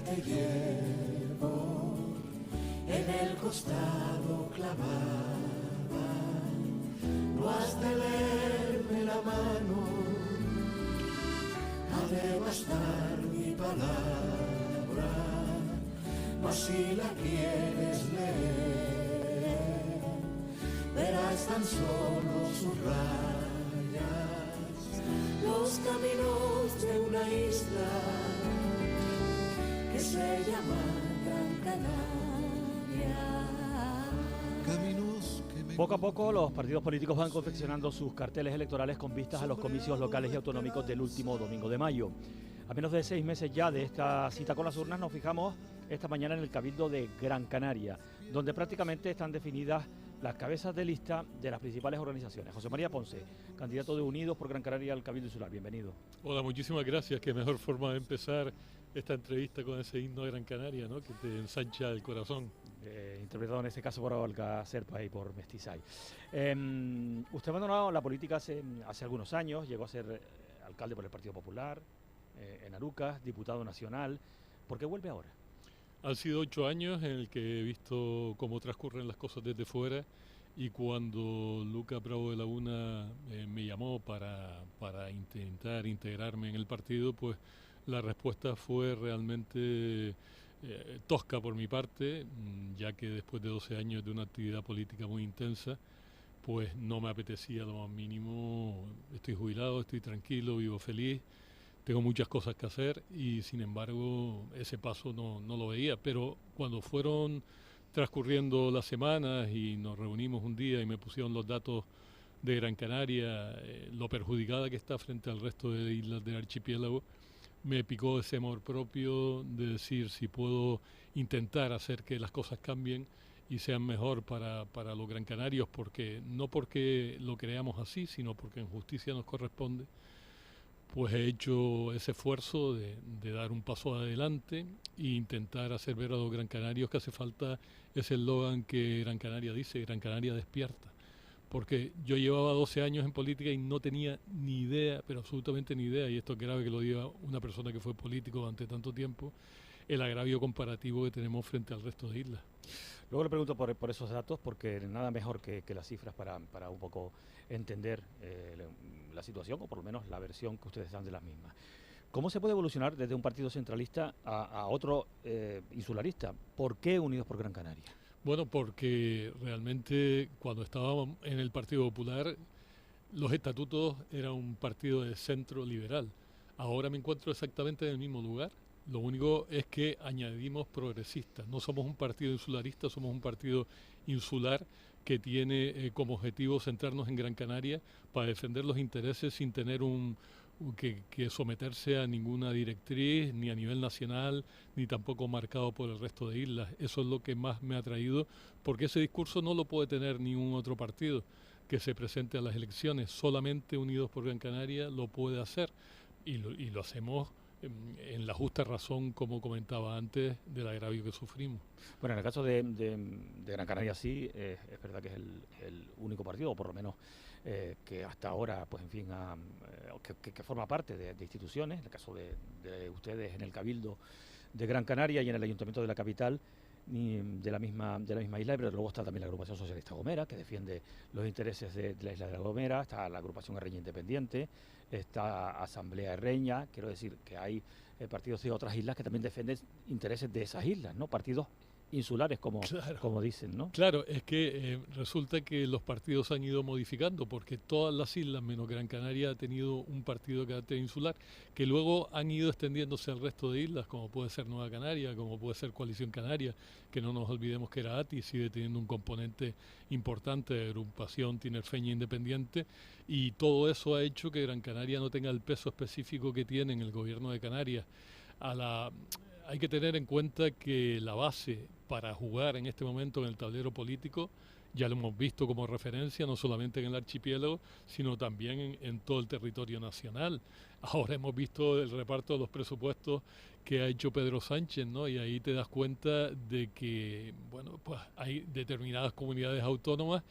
te llevo en el costado clavada, no has de leerme la mano, ha de bastar mi palabra, mas si la quieres leer, verás tan solo sus rayas, los caminos de una isla que se llama Gran Canaria. Poco a poco los partidos políticos van confeccionando sus carteles electorales con vistas a los comicios locales y autonómicos del último domingo de mayo. A menos de 6 meses ya de esta cita con las urnas, nos fijamos esta mañana en el Cabildo de Gran Canaria, donde prácticamente están definidas las cabezas de lista de las principales organizaciones. José María Ponce, candidato de Unidos por Gran Canaria al Cabildo Insular, bienvenido. Hola, muchísimas gracias. Qué mejor forma de empezar esta entrevista con ese himno de Gran Canaria, ¿no?, que te ensancha el corazón. Interpretado en este caso por Olga Serpa y por Mestizay. Usted abandonó la política hace algunos años, llegó a ser alcalde por el Partido Popular, en Arucas, diputado nacional. ¿Por qué vuelve ahora? Han sido 8 años en el que he visto cómo transcurren las cosas desde fuera, y cuando Lucas Bravo de Laguna me llamó para intentar integrarme en el partido, pues la respuesta fue realmente tosca por mi parte, ya que después de 12 años de una actividad política muy intensa, pues no me apetecía lo más mínimo. Estoy jubilado, estoy tranquilo, vivo feliz, tengo muchas cosas que hacer y sin embargo ese paso no lo veía. Pero cuando fueron transcurriendo las semanas y nos reunimos un día y me pusieron los datos de Gran Canaria, lo perjudicada que está frente al resto de islas del archipiélago, me picó ese amor propio de decir si puedo intentar hacer que las cosas cambien y sean mejor para los gran canarios, no porque lo creamos así, sino porque en justicia nos corresponde. Pues he hecho ese esfuerzo de dar un paso adelante e intentar hacer ver a los gran canarios que hace falta ese eslogan que Gran Canaria dice: Gran Canaria despierta. Porque yo llevaba 12 años en política y no tenía ni idea, pero absolutamente ni idea, y esto es grave que lo diga una persona que fue político durante tanto tiempo, el agravio comparativo que tenemos frente al resto de islas. Luego le pregunto por esos datos, porque nada mejor que las cifras para un poco entender la situación, o por lo menos la versión que ustedes dan de las mismas. ¿Cómo se puede evolucionar desde un partido centralista a otro insularista? ¿Por qué Unidos por Gran Canaria? Bueno, porque realmente cuando estábamos en el Partido Popular, los estatutos eran un partido de centro liberal. Ahora me encuentro exactamente en el mismo lugar. Lo único es que añadimos progresistas. No somos un partido insularista, somos un partido insular que tiene como objetivo centrarnos en Gran Canaria para defender los intereses sin tener que someterse a ninguna directriz, ni a nivel nacional, ni tampoco marcado por el resto de islas. Eso es lo que más me ha traído, porque ese discurso no lo puede tener ningún otro partido que se presente a las elecciones. Solamente Unidos por Gran Canaria lo puede hacer, y lo hacemos en la justa razón, como comentaba antes, del agravio que sufrimos. Bueno, en el caso de Gran Canaria sí, es verdad que es el único partido, o por lo menos que hasta ahora, pues en fin, que forma parte de instituciones. En el caso de ustedes en el Cabildo de Gran Canaria y en el Ayuntamiento de la capital, de la misma isla, pero luego está también la Agrupación Socialista Gomera, que defiende los intereses de la isla de la Gomera, está la Agrupación Herreña Independiente, está Asamblea Herreña. Quiero decir que hay partidos de otras islas que también defienden intereses de esas islas, ¿no? Partidos insulares, como dicen, ¿no? Claro, es que resulta que los partidos han ido modificando, porque todas las islas, menos Gran Canaria, ha tenido un partido de carácter insular, que luego han ido extendiéndose al resto de islas, como puede ser Nueva Canaria, como puede ser Coalición Canaria, que no nos olvidemos que era ATI, sigue teniendo un componente importante de agrupación tinerfeña independiente, y todo eso ha hecho que Gran Canaria no tenga el peso específico que tiene en el gobierno de Canarias. Hay que tener en cuenta que la base para jugar en este momento en el tablero político, ya lo hemos visto como referencia, no solamente en el archipiélago, sino también en todo el territorio nacional. Ahora hemos visto el reparto de los presupuestos que ha hecho Pedro Sánchez, ¿no? Y ahí te das cuenta de que, bueno, pues hay determinadas comunidades autónomas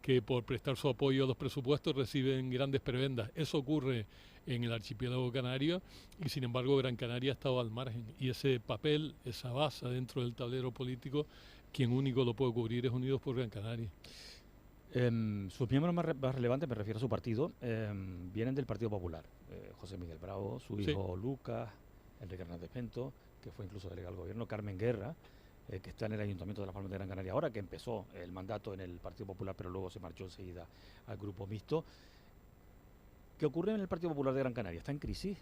que por prestar su apoyo a los presupuestos reciben grandes prebendas. Eso ocurre en el archipiélago canario, y sin embargo Gran Canaria ha estado al margen. Y ese papel, esa base dentro del tablero político, quien único lo puede cubrir es Unidos por Gran Canaria. Sus miembros más relevantes, me refiero a su partido, vienen del Partido Popular. José Miguel Bravo, su hijo Lucas, Enrique Hernández Pento, que fue incluso delegado al gobierno, Carmen Guerra, que está en el Ayuntamiento de Las Palmas de Gran Canaria ahora, que empezó el mandato en el Partido Popular, pero luego se marchó enseguida al Grupo Mixto. ¿Qué ocurre en el Partido Popular de Gran Canaria? ¿Está en crisis?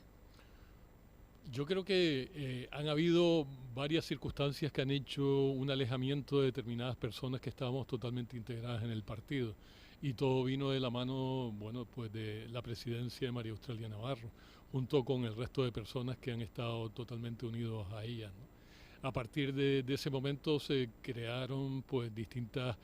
Yo creo que han habido varias circunstancias que han hecho un alejamiento de determinadas personas que estábamos totalmente integradas en el partido. Y todo vino de la mano, bueno, pues de la presidencia de María Australia Navarro, junto con el resto de personas que han estado totalmente unidos a ella, ¿no? A partir de ese momento se crearon pues distintos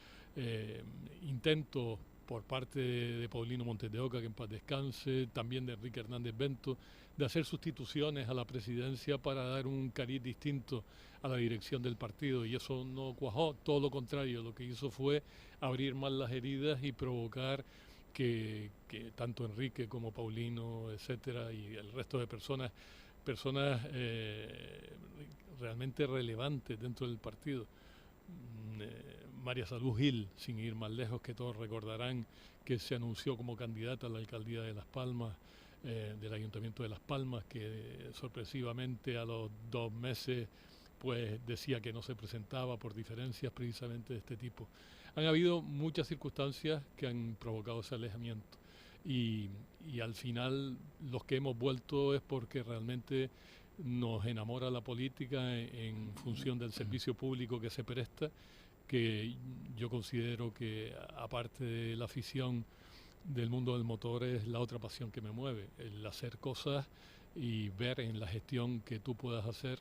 intentos por parte de Paulino Montes de Oca, que en paz descanse, también de Enrique Hernández Bento, de hacer sustituciones a la presidencia para dar un cariz distinto a la dirección del partido, y eso no cuajó, todo lo contrario, lo que hizo fue abrir más las heridas y provocar que tanto Enrique como Paulino, etcétera, y el resto de personas realmente relevantes dentro del partido. María Salud Gil, sin ir más lejos, que todos recordarán que se anunció como candidata a la alcaldía de Las Palmas, del Ayuntamiento de Las Palmas, que sorpresivamente a los 2 meses pues decía que no se presentaba por diferencias precisamente de este tipo. Han habido muchas circunstancias que han provocado ese alejamiento, y al final los que hemos vuelto es porque realmente nos enamora la política en función del servicio público que se presta, que yo considero que, aparte de la afición del mundo del motor, es la otra pasión que me mueve, el hacer cosas y ver en la gestión que tú puedas hacer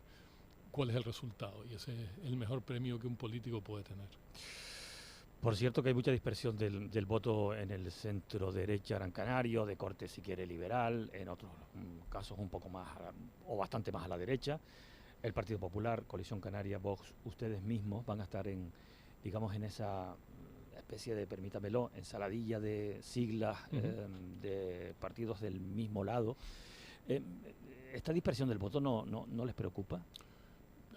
cuál es el resultado, y ese es el mejor premio que un político puede tener. Por cierto que hay mucha dispersión del voto en el centro derecha gran canario, de corte si quiere liberal, en otros casos un poco más o bastante más a la derecha. El Partido Popular, Coalición Canaria, Vox, ustedes mismos van a estar en, digamos, en esa especie de, permítamelo, ensaladilla de siglas, de partidos del mismo lado. ¿Esta dispersión del voto no les preocupa?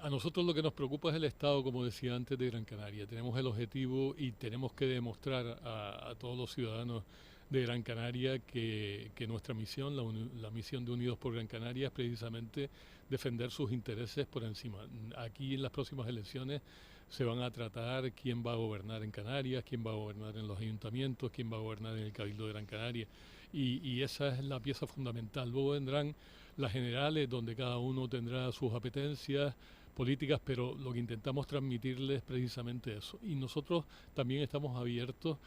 A nosotros lo que nos preocupa es el estado, como decía antes, de Gran Canaria. Tenemos el objetivo y tenemos que demostrar a todos los ciudadanos de Gran Canaria que nuestra misión, la misión de Unidos por Gran Canaria, es precisamente defender sus intereses por encima. Aquí en las próximas elecciones se van a tratar quién va a gobernar en Canarias, quién va a gobernar en los ayuntamientos, quién va a gobernar en el Cabildo de Gran Canaria, y esa es la pieza fundamental. Luego vendrán las generales, donde cada uno tendrá sus apetencias políticas, pero lo que intentamos transmitirles es precisamente eso. Y nosotros también estamos abiertos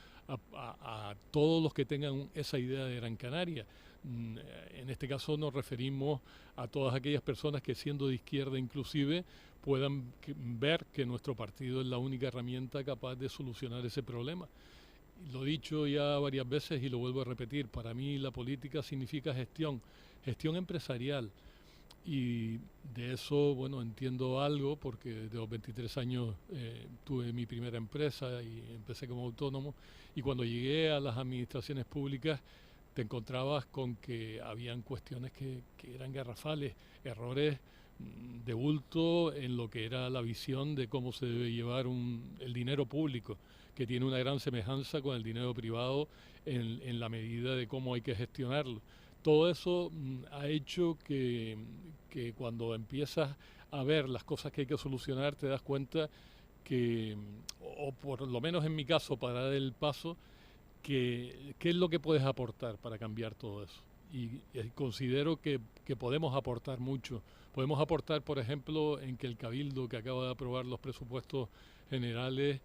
a todos los que tengan esa idea de Gran Canaria. En este caso nos referimos a todas aquellas personas que, siendo de izquierda inclusive, puedan ver que nuestro partido es la única herramienta capaz de solucionar ese problema. Lo he dicho ya varias veces y lo vuelvo a repetir, para mí la política significa gestión empresarial. Y de eso, bueno, entiendo algo, porque de los 23 años tuve mi primera empresa y empecé como autónomo, y cuando llegué a las administraciones públicas te encontrabas con que habían cuestiones que eran garrafales, errores de bulto en lo que era la visión de cómo se debe llevar el dinero público, que tiene una gran semejanza con el dinero privado en la medida de cómo hay que gestionarlo. Todo eso ha hecho que cuando empiezas a ver las cosas que hay que solucionar, te das cuenta que, o por lo menos en mi caso, para dar el paso, qué es lo que puedes aportar para cambiar todo eso. Y considero que podemos aportar mucho. Podemos aportar, por ejemplo, en que el Cabildo, que acaba de aprobar los presupuestos generales,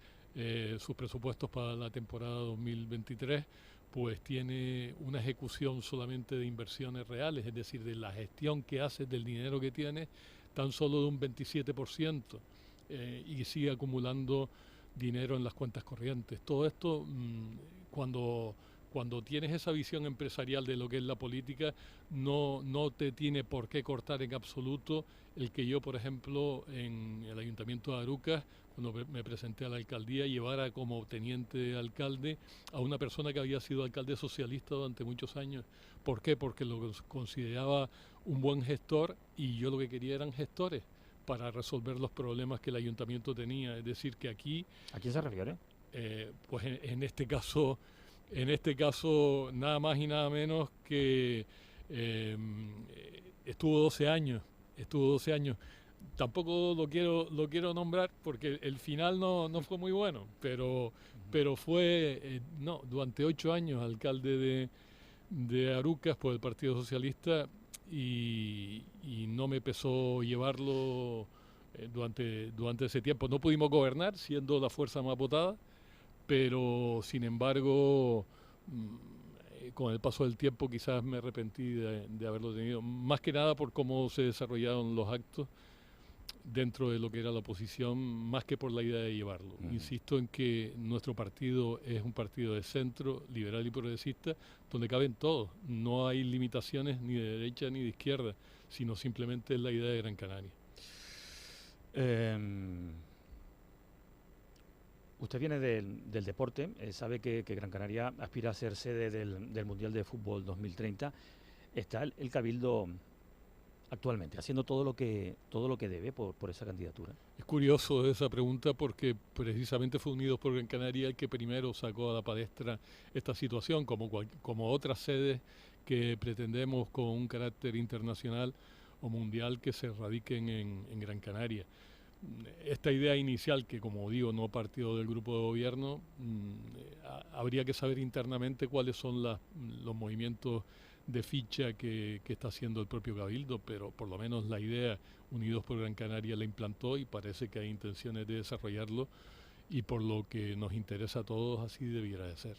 sus presupuestos para la temporada 2023, pues tiene una ejecución solamente de inversiones reales, es decir, de la gestión que hace del dinero que tiene, tan solo de un 27%, y sigue acumulando dinero en las cuentas corrientes. Todo esto, cuando tienes esa visión empresarial de lo que es la política, no te tiene por qué cortar en absoluto el que yo, por ejemplo, en el Ayuntamiento de Arucas, cuando me presenté a la alcaldía, llevara como teniente alcalde a una persona que había sido alcalde socialista durante muchos años, ¿Por qué? Porque lo consideraba un buen gestor y yo lo que quería eran gestores para resolver los problemas que el ayuntamiento tenía. Es decir, que aquí, ¿A quién se refiere? pues en este caso, nada más y nada menos que eh, estuvo 12 años, estuvo 12 años. Tampoco lo quiero nombrar porque el final no fue muy bueno, pero fue, no, durante 8 años alcalde de Arucas por el Partido Socialista y no me pesó llevarlo durante ese tiempo. No pudimos gobernar siendo la fuerza más votada, pero sin embargo, con el paso del tiempo quizás me arrepentí de haberlo tenido, más que nada por cómo se desarrollaron los actos dentro de lo que era la oposición, más que por la idea de llevarlo. Insisto en que nuestro partido es un partido de centro, liberal y progresista, donde caben todos. No hay limitaciones ni de derecha ni de izquierda, sino simplemente es la idea de Gran Canaria. Usted viene del deporte, sabe que Gran Canaria aspira a ser sede del Mundial de Fútbol 2030. ¿Está el Cabildo actualmente haciendo todo lo que debe por esa candidatura? Es curioso esa pregunta porque precisamente fue Unidos por Gran Canaria el que primero sacó a la palestra esta situación, como otras sedes que pretendemos con un carácter internacional o mundial que se radiquen en Gran Canaria. Esta idea inicial, que como digo no partió del grupo de gobierno, habría que saber internamente cuáles son los movimientos de ficha que está haciendo el propio Cabildo, pero por lo menos la idea Unidos por Gran Canaria la implantó y parece que hay intenciones de desarrollarlo, y por lo que nos interesa a todos así debiera de ser.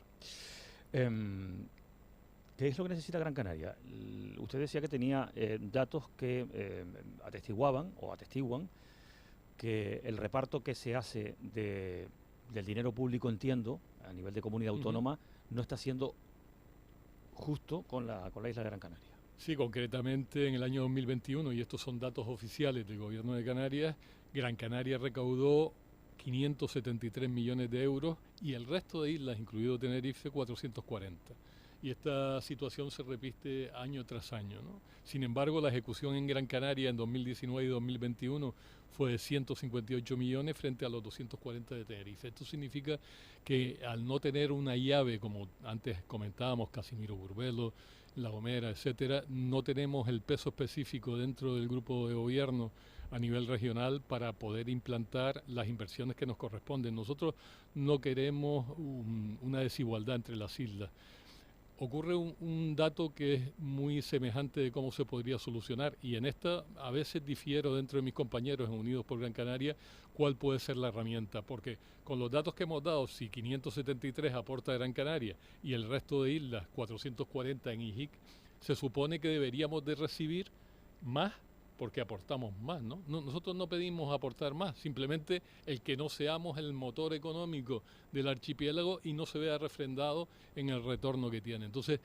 ¿Qué es lo que necesita Gran Canaria? Usted decía que tenía datos que atestiguan que el reparto que se hace del dinero público, entiendo, a nivel de comunidad autónoma, no está siendo justo con la isla de Gran Canaria. Sí, concretamente en el año 2021, y estos son datos oficiales del gobierno de Canarias, Gran Canaria recaudó 573 millones de euros y el resto de islas, incluido Tenerife, 440. Y esta situación se repite año tras año, ¿no? Sin embargo, la ejecución en Gran Canaria en 2019 y 2021 fue de 158 millones frente a los 240 de Tenerife. Esto significa que al no tener una llave, como antes comentábamos, Casimiro Burbelo, La Gomera, etcétera, no tenemos el peso específico dentro del grupo de gobierno a nivel regional para poder implantar las inversiones que nos corresponden. Nosotros no queremos una desigualdad entre las islas. Ocurre un dato que es muy semejante de cómo se podría solucionar, y en esta a veces difiero dentro de mis compañeros en Unidos por Gran Canaria cuál puede ser la herramienta, porque con los datos que hemos dado, si 573 aporta Gran Canaria y el resto de islas 440 en IJIC, se supone que deberíamos de recibir más porque aportamos más, ¿no? Nosotros no pedimos aportar más, simplemente el que no seamos el motor económico del archipiélago y no se vea refrendado en el retorno que tiene. Entonces,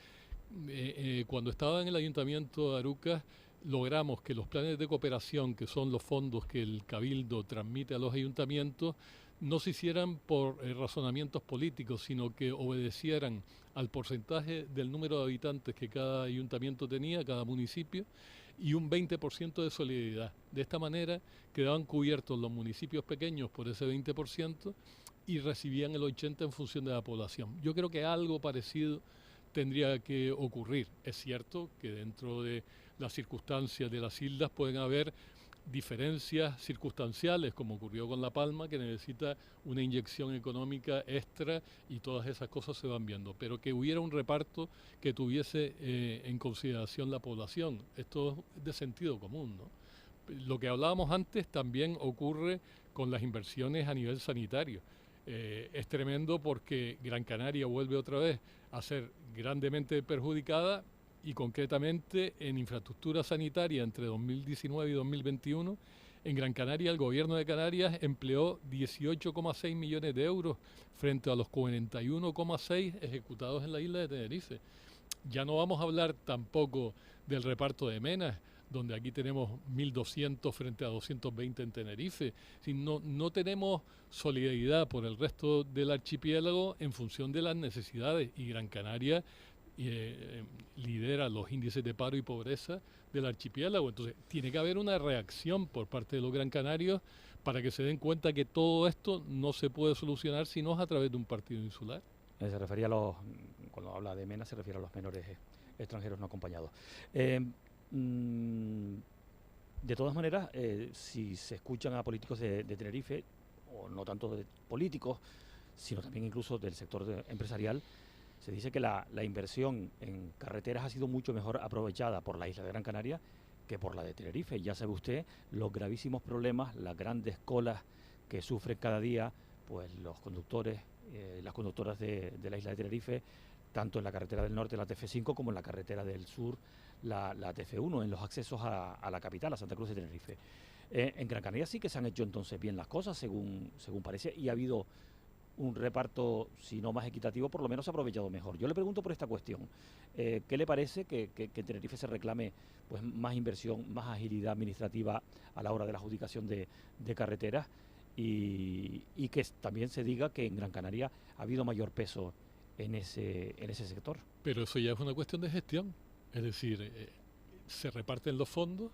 cuando estaba en el Ayuntamiento de Arucas, logramos que los planes de cooperación, que son los fondos que el Cabildo transmite a los ayuntamientos, no se hicieran por razonamientos políticos, sino que obedecieran al porcentaje del número de habitantes que cada ayuntamiento tenía, cada municipio, y un 20% de solidaridad. De esta manera quedaban cubiertos los municipios pequeños por ese 20% y recibían el 80% en función de la población. Yo creo que algo parecido tendría que ocurrir. Es cierto que dentro de las circunstancias de las islas pueden haber diferencias circunstanciales, como ocurrió con La Palma, que necesita una inyección económica extra, y todas esas cosas se van viendo, pero que hubiera un reparto que tuviese en consideración la población. Esto es de sentido común, ¿no? Lo que hablábamos antes también ocurre con las inversiones a nivel sanitario. Es tremendo porque Gran Canaria vuelve otra vez a ser grandemente perjudicada, y concretamente en infraestructura sanitaria entre 2019 y 2021, en Gran Canaria el gobierno de Canarias empleó 18,6 millones de euros frente a los 41,6 ejecutados en la isla de Tenerife. Ya no vamos a hablar tampoco del reparto de menas, donde aquí tenemos 1.200 frente a 220 en Tenerife. No tenemos solidaridad por el resto del archipiélago en función de las necesidades, y Gran Canaria lidera los índices de paro y pobreza del archipiélago. Entonces, tiene que haber una reacción por parte de los gran canarios para que se den cuenta que todo esto no se puede solucionar si no es a través de un partido insular. Se refería a cuando habla de MENA, se refiere a los menores extranjeros no acompañados. De todas maneras, si se escuchan a políticos de Tenerife, o no tanto de políticos, sino también incluso del sector empresarial, se dice que la inversión en carreteras ha sido mucho mejor aprovechada por la isla de Gran Canaria que por la de Tenerife. Ya sabe usted los gravísimos problemas, las grandes colas que sufren cada día pues los conductores, las conductoras de la isla de Tenerife, tanto en la carretera del norte, la TF5, como en la carretera del sur, la TF1, en los accesos a la capital, a Santa Cruz de Tenerife. En Gran Canaria sí que se han hecho entonces bien las cosas, según parece, y ha habido un reparto, si no más equitativo, por lo menos se ha aprovechado mejor. Yo le pregunto por esta cuestión. ¿Qué le parece que en Tenerife se reclame pues más inversión, más agilidad administrativa a la hora de la adjudicación de carreteras y que también se diga que en Gran Canaria ha habido mayor peso en ese sector? Pero eso ya es una cuestión de gestión. Es decir, se reparten los fondos,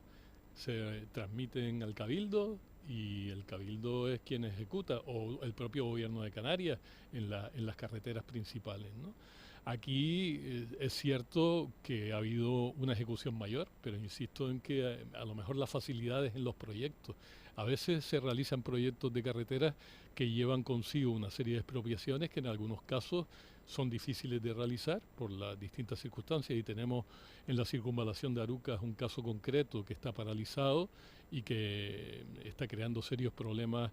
se transmiten al Cabildo y el Cabildo es quien ejecuta, o el propio gobierno de Canarias en las carreteras principales, ¿no? Aquí es cierto que ha habido una ejecución mayor, pero insisto en que a lo mejor las facilidades en los proyectos. A veces se realizan proyectos de carreteras que llevan consigo una serie de expropiaciones que en algunos casos son difíciles de realizar por las distintas circunstancias, y tenemos en la circunvalación de Arucas un caso concreto que está paralizado y que está creando serios problemas.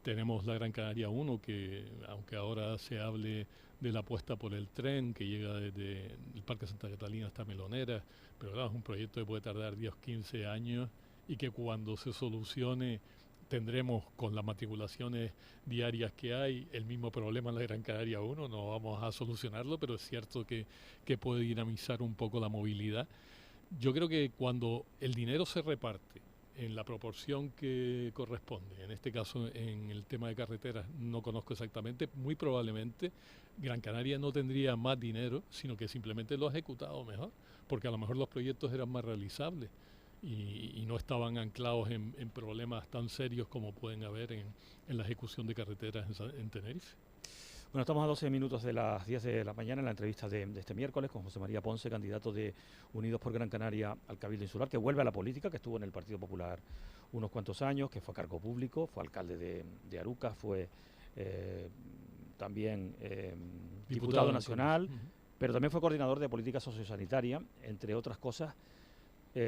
Tenemos la Gran Canaria 1, que aunque ahora se hable de la apuesta por el tren que llega desde el Parque Santa Catalina hasta Melonera, pero claro, es un proyecto que puede tardar 10 o 15 años y que cuando se solucione tendremos, con las matriculaciones diarias que hay, el mismo problema en la Gran Canaria 1, no vamos a solucionarlo, pero es cierto que puede dinamizar un poco la movilidad. Yo creo que cuando el dinero se reparte en la proporción que corresponde, en este caso en el tema de carreteras no conozco exactamente, muy probablemente Gran Canaria no tendría más dinero, sino que simplemente lo ha ejecutado mejor, porque a lo mejor los proyectos eran más realizables y no estaban anclados en problemas tan serios como pueden haber en la ejecución de carreteras en Tenerife. Bueno, estamos a 12 minutos de las 10 de la mañana en la entrevista de este miércoles con José María Ponce, candidato de Unidos por Gran Canaria al Cabildo Insular, que vuelve a la política, que estuvo en el Partido Popular unos cuantos años, que fue a cargo público, fue alcalde de Arucas, fue también diputado nacional, pero también fue coordinador de política sociosanitaria, entre otras cosas.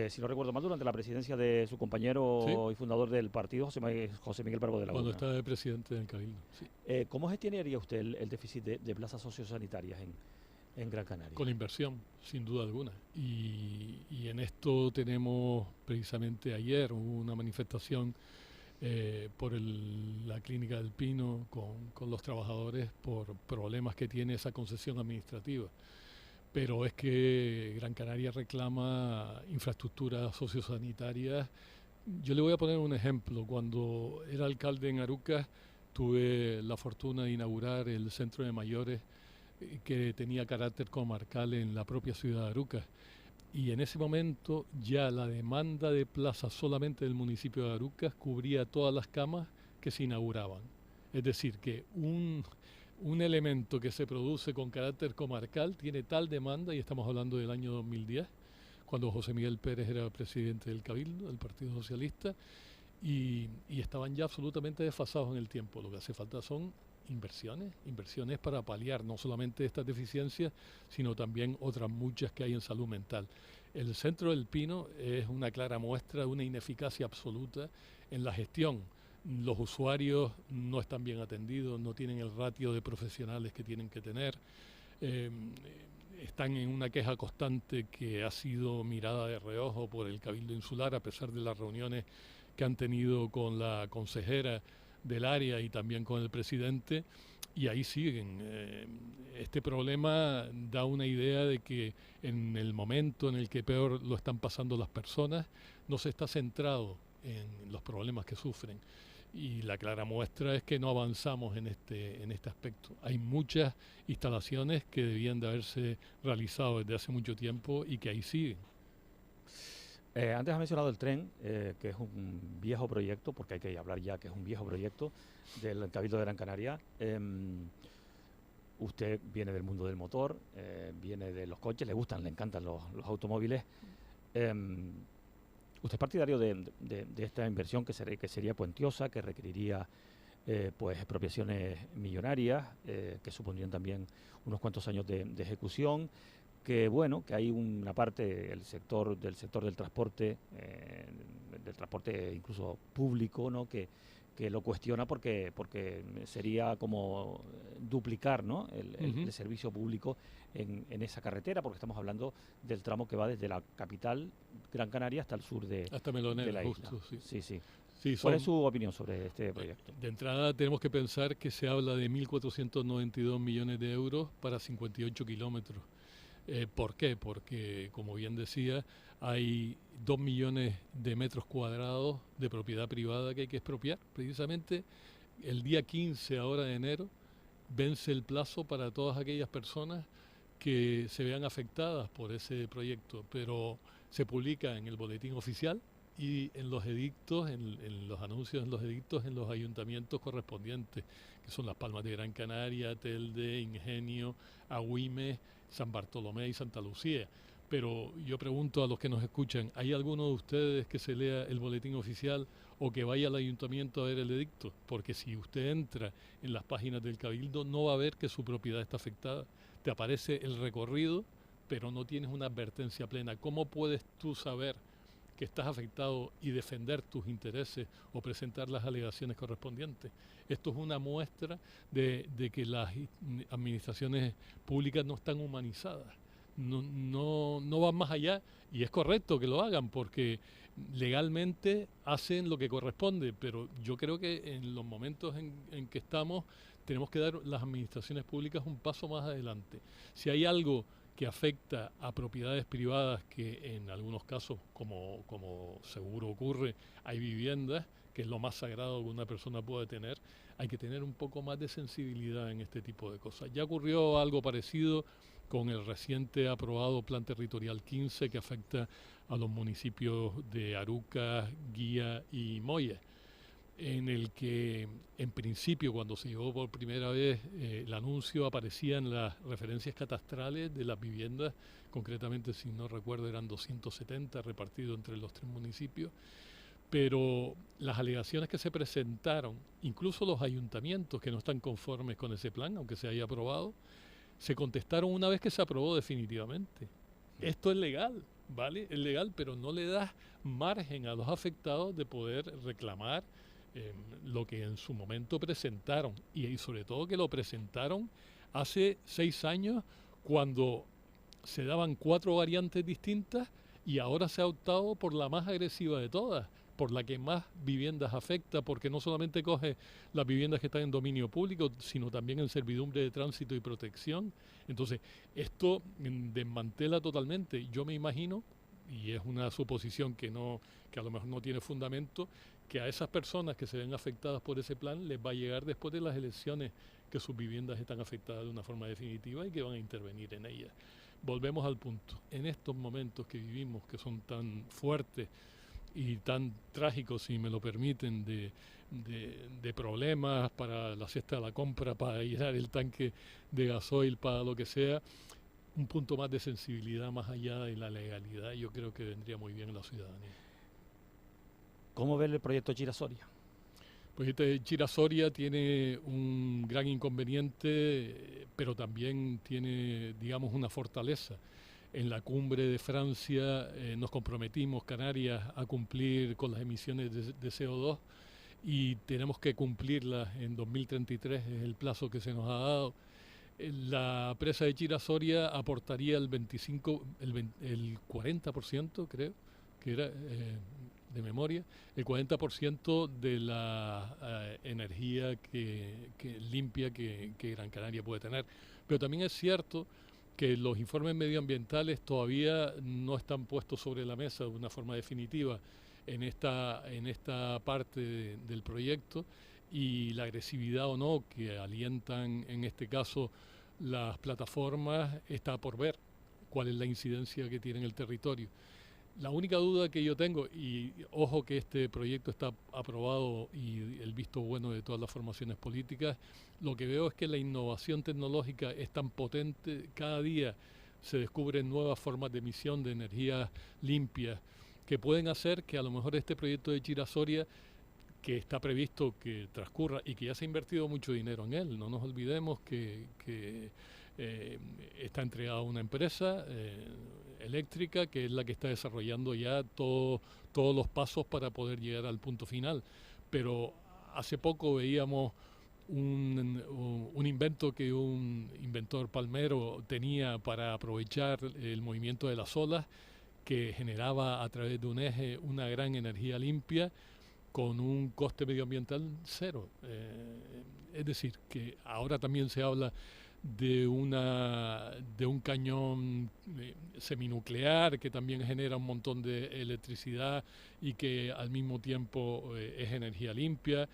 Si no recuerdo mal, durante la presidencia de su compañero y fundador del partido, José Miguel Bravo de la Luna. Cuando estaba de presidente del Cabildo, sí. ¿Cómo gestionaría usted el déficit de plazas sociosanitarias en Gran Canaria? Con inversión, sin duda alguna. Y en esto tenemos precisamente ayer una manifestación por la Clínica del Pino con los trabajadores por problemas que tiene esa concesión administrativa. Pero es que Gran Canaria reclama infraestructuras sociosanitarias. Yo le voy a poner un ejemplo. Cuando era alcalde en Arucas, tuve la fortuna de inaugurar el centro de mayores que tenía carácter comarcal en la propia ciudad de Arucas. Y en ese momento ya la demanda de plazas solamente del municipio de Arucas cubría todas las camas que se inauguraban. Es decir, que un elemento que se produce con carácter comarcal tiene tal demanda, y estamos hablando del año 2010, cuando José Miguel Pérez era presidente del Cabildo, del Partido Socialista, y estaban ya absolutamente desfasados en el tiempo. Lo que hace falta son inversiones para paliar no solamente estas deficiencias, sino también otras muchas que hay en salud mental. El Centro del Pino es una clara muestra de una ineficacia absoluta en la gestión. Los usuarios no están bien atendidos, no tienen el ratio de profesionales que tienen que tener, están en una queja constante que ha sido mirada de reojo por el Cabildo Insular, a pesar de las reuniones que han tenido con la consejera del área y también con el presidente, y ahí siguen. Este problema da una idea de que en el momento en el que peor lo están pasando las personas, no se está centrado en los problemas que sufren. Y la clara muestra es que no avanzamos en este aspecto. Hay muchas instalaciones que debían de haberse realizado desde hace mucho tiempo y que ahí siguen. Antes has mencionado el tren, que es un viejo proyecto, porque hay que hablar ya que es un viejo proyecto del Cabildo de Gran Canaria. Usted viene del mundo del motor, viene de los coches, le encantan los automóviles. ¿Usted es partidario de esta inversión que sería cuantiosa, que requeriría pues expropiaciones millonarias, que supondrían también unos cuantos años de ejecución? Que bueno, que hay una parte del sector del transporte incluso público, ¿no? que lo cuestiona porque sería como duplicar, ¿no? el servicio público en esa carretera, porque estamos hablando del tramo que va desde la capital Gran Canaria hasta el sur hasta de Melonera, la isla. justo, sí. Sí. Sí, ¿Cuál es su opinión sobre este proyecto? De entrada tenemos que pensar que se habla de 1.492 millones de euros para 58 kilómetros. ¿Por qué? Porque, como bien decía, hay 2 millones de metros cuadrados de propiedad privada que hay que expropiar. Precisamente el día 15 ahora de enero vence el plazo para todas aquellas personas que se vean afectadas por ese proyecto, pero se publica en el boletín oficial y en los edictos, en los anuncios en los edictos en los ayuntamientos correspondientes, que son Las Palmas de Gran Canaria, Telde, Ingenio, Agüimes, San Bartolomé y Santa Lucía. Pero yo pregunto a los que nos escuchan, ¿hay alguno de ustedes que se lea el boletín oficial o que vaya al ayuntamiento a ver el edicto? Porque si usted entra en las páginas del Cabildo no va a ver que su propiedad está afectada. Te aparece el recorrido, pero no tienes una advertencia plena. ¿Cómo puedes tú saber que estás afectado y defender tus intereses o presentar las alegaciones correspondientes? Esto es una muestra de que las administraciones públicas no están humanizadas, no van más allá, y es correcto que lo hagan porque legalmente hacen lo que corresponde, pero yo creo que en los momentos en que estamos tenemos que dar las administraciones públicas un paso más adelante. Si hay algo que afecta a propiedades privadas, que en algunos casos, como seguro ocurre, hay viviendas, que es lo más sagrado que una persona puede tener, hay que tener un poco más de sensibilidad en este tipo de cosas. Ya ocurrió algo parecido con el reciente aprobado Plan Territorial 15, que afecta a los municipios de Arucas, Guía y Moya, en el que en principio cuando se llevó por primera vez el anuncio aparecían las referencias catastrales de las viviendas, concretamente si no recuerdo eran 270 repartidos entre los 3 municipios, pero las alegaciones que se presentaron, incluso los ayuntamientos que no están conformes con ese plan, aunque se haya aprobado, se contestaron una vez que se aprobó definitivamente. Esto es legal, ¿vale? Es legal, pero no le das margen a los afectados de poder reclamar lo que en su momento presentaron, y sobre todo que lo presentaron hace 6 años cuando se daban 4 variantes distintas y ahora se ha optado por la más agresiva de todas, por la que más viviendas afecta, porque no solamente coge las viviendas que están en dominio público, sino también en servidumbre de tránsito y protección. Entonces, esto desmantela totalmente. Yo me imagino, y es una suposición que a lo mejor no tiene fundamento, que a esas personas que se ven afectadas por ese plan les va a llegar después de las elecciones que sus viviendas están afectadas de una forma definitiva y que van a intervenir en ellas. Volvemos al punto. En estos momentos que vivimos, que son tan fuertes y tan trágicos, si me lo permiten, de problemas para la cesta de la compra, para llenar el tanque de gasoil, para lo que sea, un punto más de sensibilidad más allá de la legalidad, yo creo que vendría muy bien a la ciudadanía. ¿Cómo ve el proyecto Chira-Soria? Pues este Chira-Soria tiene un gran inconveniente, pero también tiene, digamos, una fortaleza. En la cumbre de Francia nos comprometimos, Canarias, a cumplir con las emisiones de CO2 y tenemos que cumplirlas en 2033, es el plazo que se nos ha dado. La presa de Chira-Soria aportaría el 40%, creo, que era de memoria, el 40% de la energía limpia que Gran Canaria puede tener. Pero también es cierto que los informes medioambientales todavía no están puestos sobre la mesa de una forma definitiva. en esta parte del proyecto, y la agresividad o no que alientan en este caso las plataformas está por ver cuál es la incidencia que tiene en el territorio. La única duda que yo tengo, y ojo que este proyecto está aprobado y el visto bueno de todas las formaciones políticas, lo que veo es que la innovación tecnológica es tan potente, cada día se descubren nuevas formas de emisión de energías limpias que pueden hacer que a lo mejor este proyecto de Chira-Soria, que está previsto que transcurra y que ya se ha invertido mucho dinero en él, no nos olvidemos que está entregado a una empresa eléctrica que es la que está desarrollando ya todos los pasos para poder llegar al punto final. Pero hace poco veíamos un invento que un inventor palmero tenía para aprovechar el movimiento de las olas, que generaba a través de un eje una gran energía limpia con un coste medioambiental cero. Es decir, que ahora también se habla de un cañón seminuclear que también genera un montón de electricidad y que al mismo tiempo es energía limpia.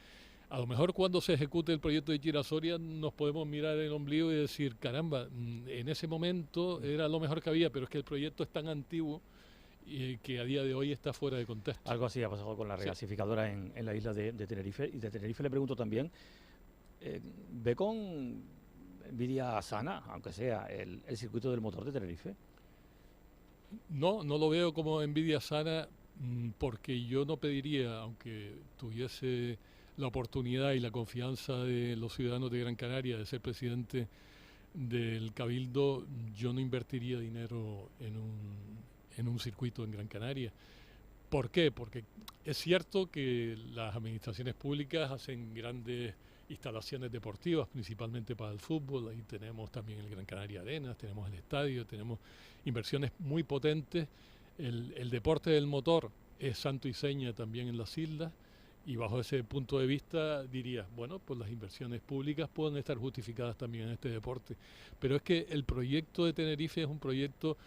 A lo mejor cuando se ejecute el proyecto de Chira-Soria nos podemos mirar el ombligo y decir, caramba, en ese momento era lo mejor que había, pero es que el proyecto es tan antiguo que a día de hoy está fuera de contexto. Algo así ha pasado con la regasificadora en la isla de Tenerife. Y de Tenerife le pregunto también, ¿ve con envidia sana, aunque sea, el circuito del motor de Tenerife? No lo veo como envidia sana, porque yo no pediría, aunque tuviese la oportunidad y la confianza de los ciudadanos de Gran Canaria de ser presidente del Cabildo, yo no invertiría dinero en un circuito en Gran Canaria. ¿Por qué? Porque es cierto que las administraciones públicas hacen grandes instalaciones deportivas, principalmente para el fútbol. Ahí tenemos también el Gran Canaria Arenas, tenemos el estadio, tenemos inversiones muy potentes. El deporte del motor es santo y seña también en las islas, y bajo ese punto de vista diría, bueno, pues las inversiones públicas pueden estar justificadas también en este deporte. Pero es que el proyecto de Tenerife es un proyecto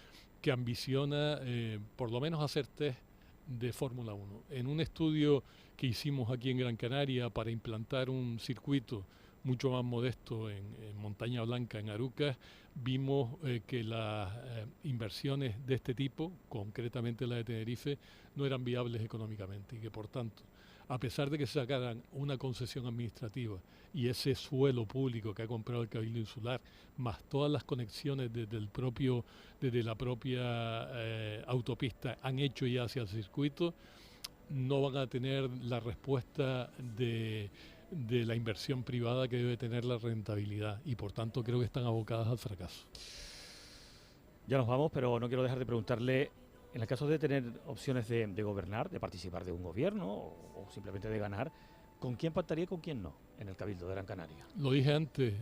que ambiciona por lo menos hacer test de Fórmula 1. En un estudio que hicimos aquí en Gran Canaria para implantar un circuito mucho más modesto en Montaña Blanca, en Arucas, vimos que las inversiones de este tipo, concretamente la de Tenerife, no eran viables económicamente y que por tanto, a pesar de que se sacaran una concesión administrativa y ese suelo público que ha comprado el Cabildo Insular, más todas las conexiones desde la propia autopista han hecho ya hacia el circuito, no van a tener la respuesta de la inversión privada que debe tener la rentabilidad, y por tanto creo que están abocadas al fracaso. Ya nos vamos, pero no quiero dejar de preguntarle, en el caso de tener opciones de gobernar, de participar de un gobierno o simplemente de ganar, ¿con quién pactaría y con quién no en el Cabildo de Gran Canaria? Lo dije antes,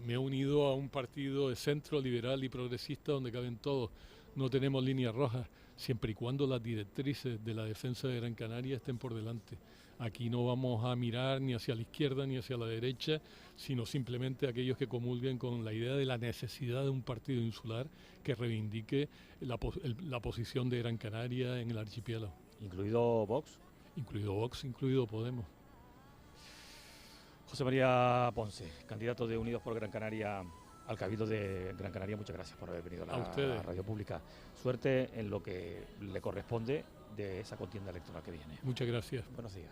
me he unido a un partido de centro, liberal y progresista donde caben todos. No tenemos líneas rojas, siempre y cuando las directrices de la defensa de Gran Canaria estén por delante. Aquí no vamos a mirar ni hacia la izquierda ni hacia la derecha, sino simplemente aquellos que comulguen con la idea de la necesidad de un partido insular que reivindique la posición de Gran Canaria en el archipiélago. ¿Incluido Vox? Incluido Vox, incluido Podemos. José María Ponce, candidato de Unidos por Gran Canaria al Cabildo de Gran Canaria, muchas gracias por haber venido a la radio pública. Suerte en lo que le corresponde de esa contienda electoral que viene. Muchas gracias. Buenos días.